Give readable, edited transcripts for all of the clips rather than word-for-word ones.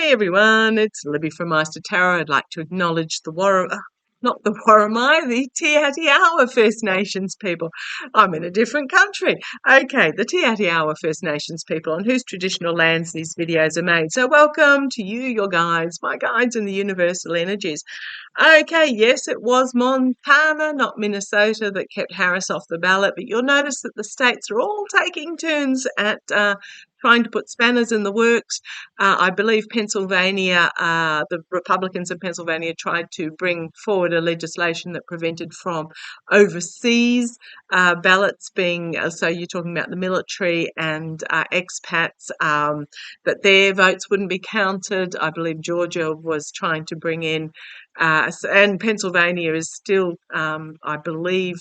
Hey everyone, it's Libby from maighstirtarot. I'd like to acknowledge the not the Warramai, the Tiatiawa First Nations people. I'm in a different country. Okay, the Tiatiawa First Nations people on whose traditional lands these videos are made. So welcome to you, your guides, my guides in the universal energies. Okay, yes, it was Montana, not Minnesota, that kept Harris off the ballot, but you'll notice that the states are all taking turns at trying to put spanners in the works. I believe Pennsylvania, the Republicans in Pennsylvania tried to bring forward a legislation that prevented from overseas ballots being, so you're talking about the military and expats, that their votes wouldn't be counted. I believe Georgia was trying to bring in, and Pennsylvania is still, I believe,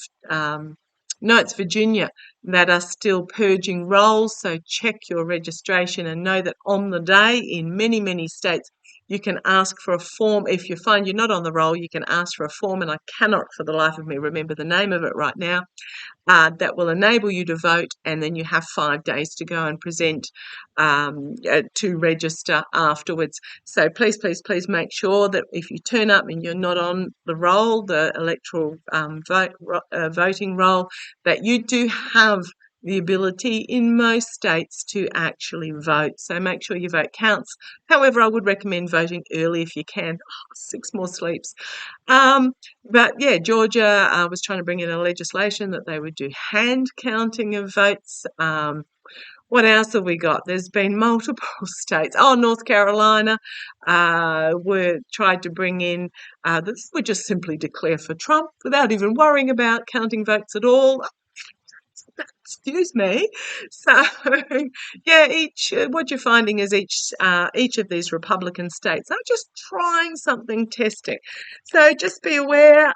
no, it's Virginia that are still purging rolls. So check your registration and know that on the day in many, many states, you can ask for a form. If you find you're not on the roll, you can ask for a form, and I cannot for the life of me remember the name of it right now. That will enable you to vote, and then you have 5 days to go and present to register afterwards. So please, please, please make sure that if you turn up and you're not on the roll, the electoral voting roll, that you do have the ability in most states to actually vote. So make sure your vote counts. However, I would recommend voting early if you can. 6 more sleeps. But yeah, Georgia was trying to bring in a legislation that they would do hand counting of votes. What else have we got? There's been multiple states. Oh, North Carolina tried to bring in, this would just simply declare for Trump without even worrying about counting votes at all. Excuse me. So, yeah, what you're finding is each of these Republican states are just trying something, testing. So just be aware.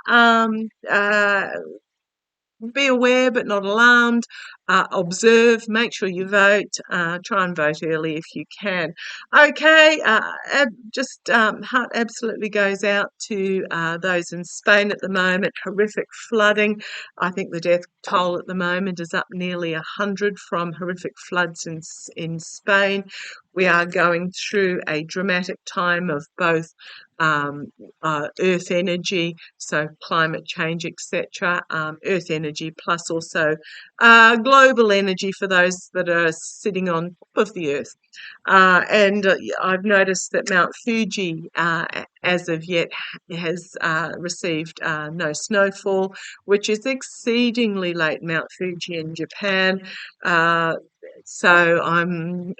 Be aware but not alarmed. Observe, make sure you vote. Try and vote early if you can. Okay, heart absolutely goes out to those in Spain at the moment. Horrific flooding. I think the death toll at the moment is up nearly 100 from horrific floods in Spain. We are going through a dramatic time of both earth energy, so climate change, etc., earth energy plus also global energy for those that are sitting on top of the earth. And I've noticed that Mount Fuji, as of yet, has received no snowfall, which is exceedingly late. Mount Fuji in Japan. So I'm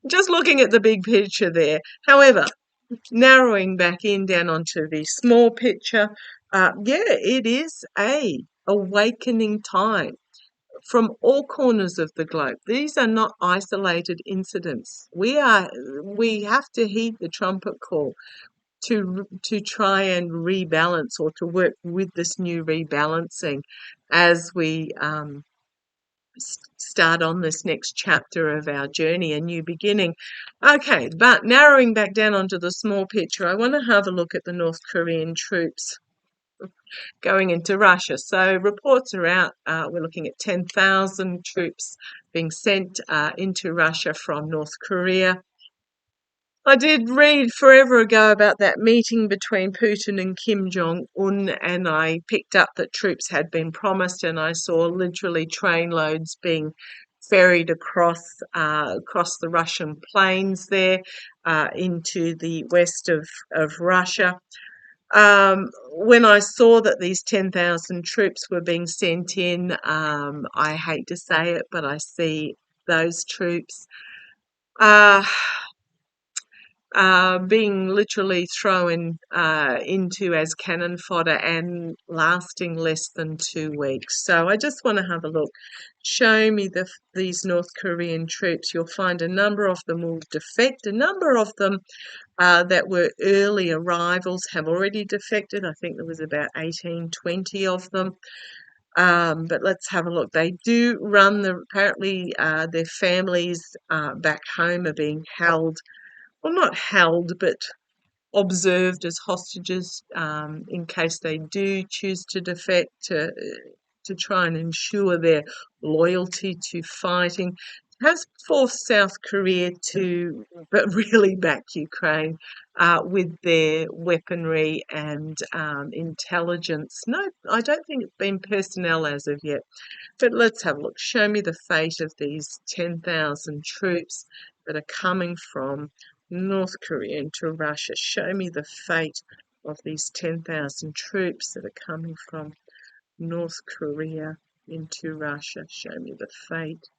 just looking at the big picture there. However, narrowing back down onto the small picture, it is a awakening time from all corners of the globe. These are not isolated incidents. We have to heed the trumpet call to try and rebalance, or to work with this new rebalancing as we start on this next chapter of our journey, a new beginning. Okay, but narrowing back down onto the small picture, I want to have a look at the North Korean troops going into Russia. So reports are out. We're looking at 10,000 troops being sent into Russia from North Korea. I did read forever ago about that meeting between Putin and Kim Jong-un, and I picked up that troops had been promised, and I saw literally trainloads being ferried across the Russian plains there into the west of Russia. When I saw that these 10,000 troops were being sent in, I hate to say it, but I see those troops being literally thrown into as cannon fodder and lasting less than 2 weeks. So I just want to have a look. Show me these North Korean troops. You'll find a number of them will defect. A number of them that were early arrivals have already defected. I think there was about 18, 20 of them. But let's have a look. They do run apparently their families back home are being held. Well, not held, but observed as hostages in case they do choose to defect, to try and ensure their loyalty to fighting. has forced South Korea to, but really back Ukraine with their weaponry and intelligence. No, I don't think it's been personnel as of yet. But let's have a look. Show me the fate of these 10,000 troops that are coming from North Korea into Russia. Show me the fate of these 10,000 troops that are coming from North Korea into Russia. Show me the fate.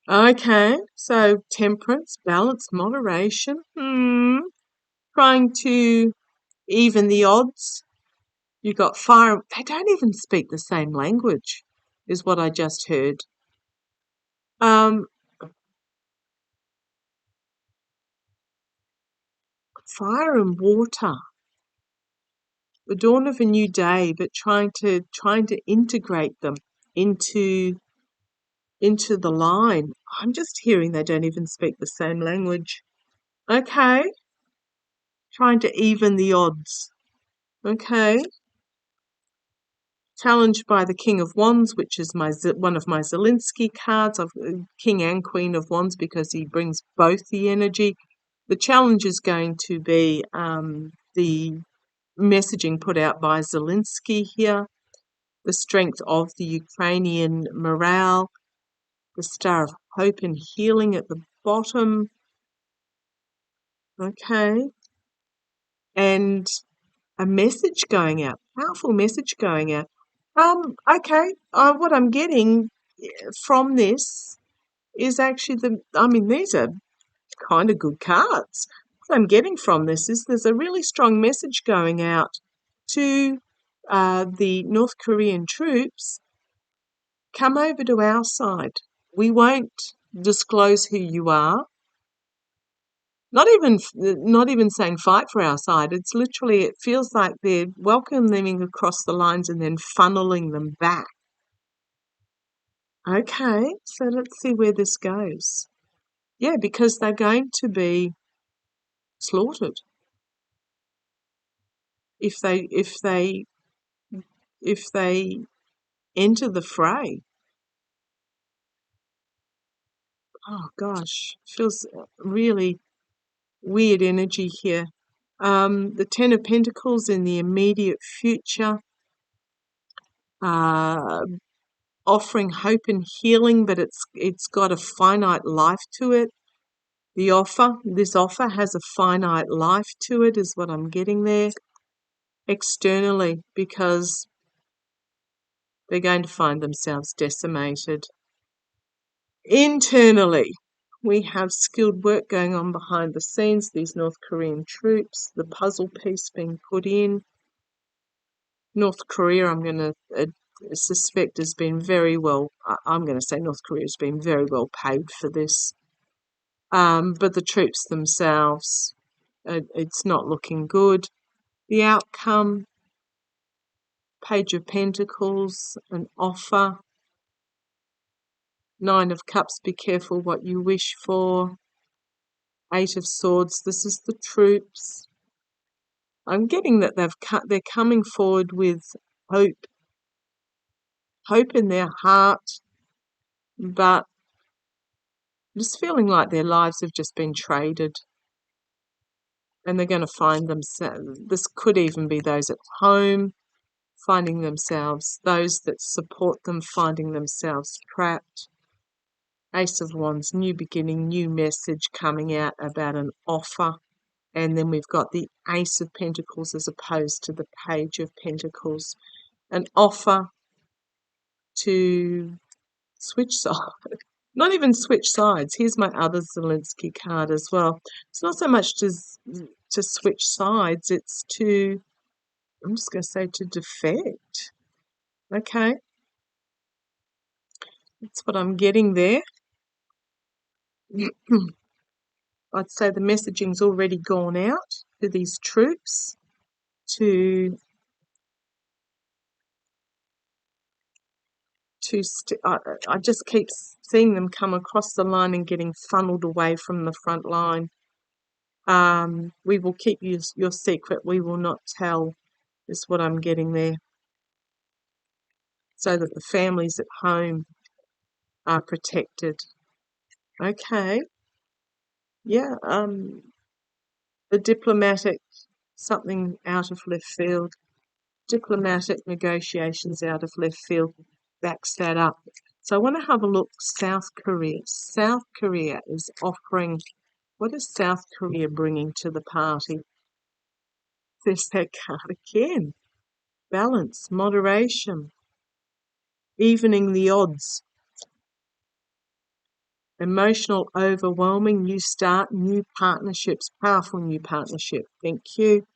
Okay, so temperance, balance, moderation. Trying to even the odds. You got fire. They don't even speak the same language, is what I just heard. Um, Fire and water. The dawn of a new day, but trying to integrate them into the line. I'm just hearing they don't even speak the same language. Okay, trying to even the odds. Okay, challenged by the King of Wands, which is one of my Zelensky cards. I've King and Queen of Wands because he brings both the energy. The challenge is going to be the messaging put out by Zelensky here, the strength of the Ukrainian morale, the Star of Hope and Healing at the bottom. Okay, and a message going out, powerful message going out. Okay, what I'm getting from this is actually these are kind of good cards. What I'm getting from this is there's a really strong message going out to the North Korean troops. Come over to our side. We won't disclose who you are. Not even saying fight for our side. It's literally, it feels like they're welcoming them across the lines and then funneling them back. Okay, so let's see where this goes. Yeah, because they're going to be slaughtered if they enter the fray. Oh gosh, feels really weird energy here. The Ten of Pentacles in the immediate future, offering hope and healing, but it's got a finite life to it. This offer has a finite life to it, is what I'm getting there. Externally, because they're going to find themselves decimated. Internally, we have skilled work going on behind the scenes, these North Korean troops, the puzzle piece being put in. North Korea, I'm going to suspect has been very well, I'm going to say North Korea has been very well paid for this. But the troops themselves, it's not looking good. The outcome, Page of Pentacles, an offer. Nine of Cups, be careful what you wish for. Eight of Swords, this is the troops. I'm getting that they're coming forward with hope in their heart, but I'm just feeling like their lives have just been traded and they're going to find themselves, this could even be those at home, finding themselves, those that support them finding themselves trapped. Ace of Wands, new beginning, new message coming out about an offer. And then we've got the Ace of Pentacles as opposed to the Page of Pentacles. An offer to switch sides. Not even switch sides. Here's my other Zelensky card as well. It's not so much to switch sides, it's to, I'm just going to say, to defect. Okay. That's what I'm getting there. I'd say the messaging's already gone out to these troops I just keep seeing them come across the line and getting funneled away from the front line. We will keep your secret. We will not tell, is what I'm getting there. so that the families at home are protected. Okay. Yeah, the diplomatic, something out of left field. Diplomatic negotiations out of left field backs that up. So I want to have a look. South Korea. South Korea is offering, what is South Korea bringing to the party? There's that card again. Balance, moderation, evening the odds. Emotional overwhelming, new start, new partnerships, powerful new partnership. Thank you.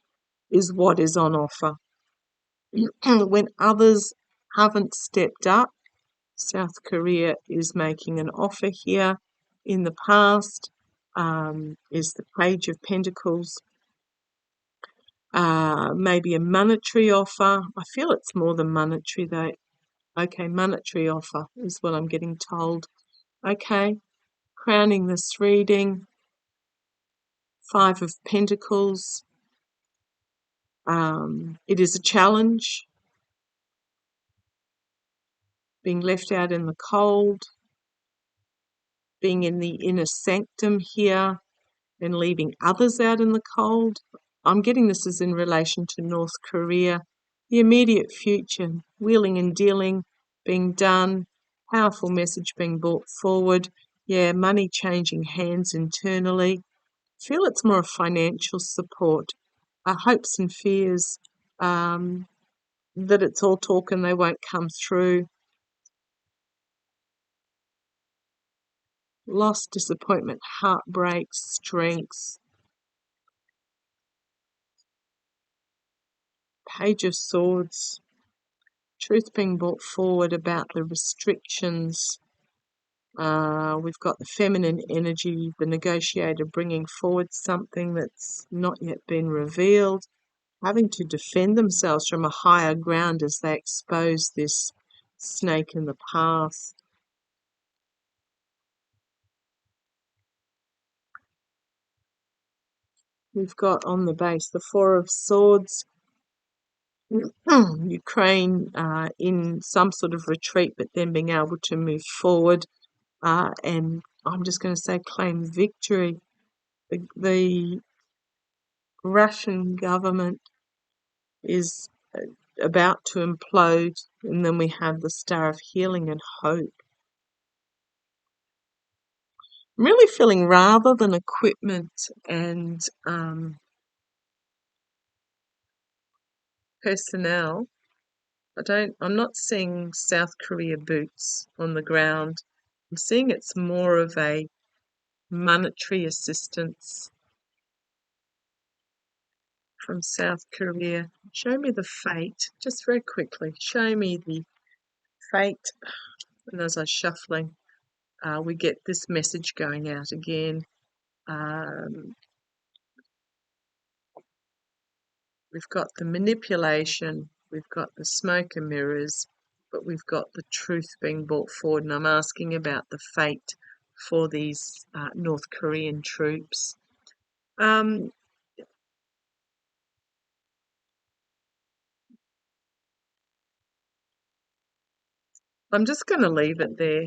Is what is on offer. When others haven't stepped up, South Korea is making an offer here. In the past is the Page of Pentacles, maybe a monetary offer. I feel it's more than monetary though. Okay, monetary offer is what I'm getting told. Okay, crowning this reading, Five of Pentacles. It is a challenge, being left out in the cold, being in the inner sanctum here, and leaving others out in the cold. I'm getting this as in relation to North Korea. The immediate future, wheeling and dealing being done, powerful message being brought forward. Yeah, money changing hands internally. I feel it's more of financial support. Hopes and fears that it's all talk and they won't come through. Loss, disappointment, heartbreak, strengths. Page of Swords. Truth being brought forward about the restrictions. We've got the feminine energy, the negotiator bringing forward something that's not yet been revealed, having to defend themselves from a higher ground as they expose this snake in the path. We've got on the base the Four of Swords, Ukraine in some sort of retreat, but then being able to move forward. And I'm just going to say claim victory. The Russian government is about to implode, and then we have the Star of Healing and Hope. I'm really feeling rather than equipment and personnel, I'm not seeing South Korea boots on the ground. I'm seeing it's more of a monetary assistance from South Korea. Show me the fate, just very quickly. Show me the fate. And as I'm shuffling, we get this message going out again. We've got the manipulation, we've got the smoke and mirrors, but we've got the truth being brought forward. And I'm asking about the fate for these North Korean troops. I'm just going to leave it there.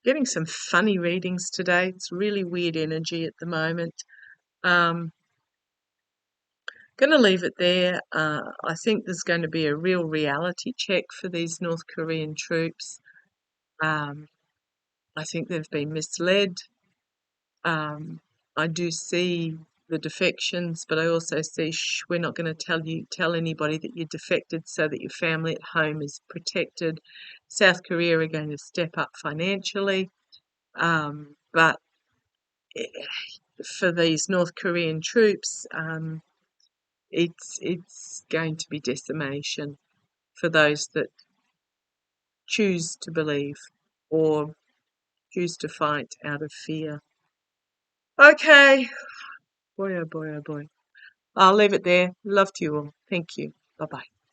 Getting some funny readings today. It's really weird energy at the moment. Going to leave it there. I think there's going to be a real reality check for these North Korean troops. I think they've been misled. I do see the defections, but I also see, we're not going to tell anybody that you're defected so that your family at home is protected. South Korea are going to step up financially, but for these North Korean troops, it's going to be decimation for those that choose to believe or choose to fight out of fear. Okay. Boy, oh boy, oh boy. I'll leave it there. Love to you all. Thank you. Bye-bye.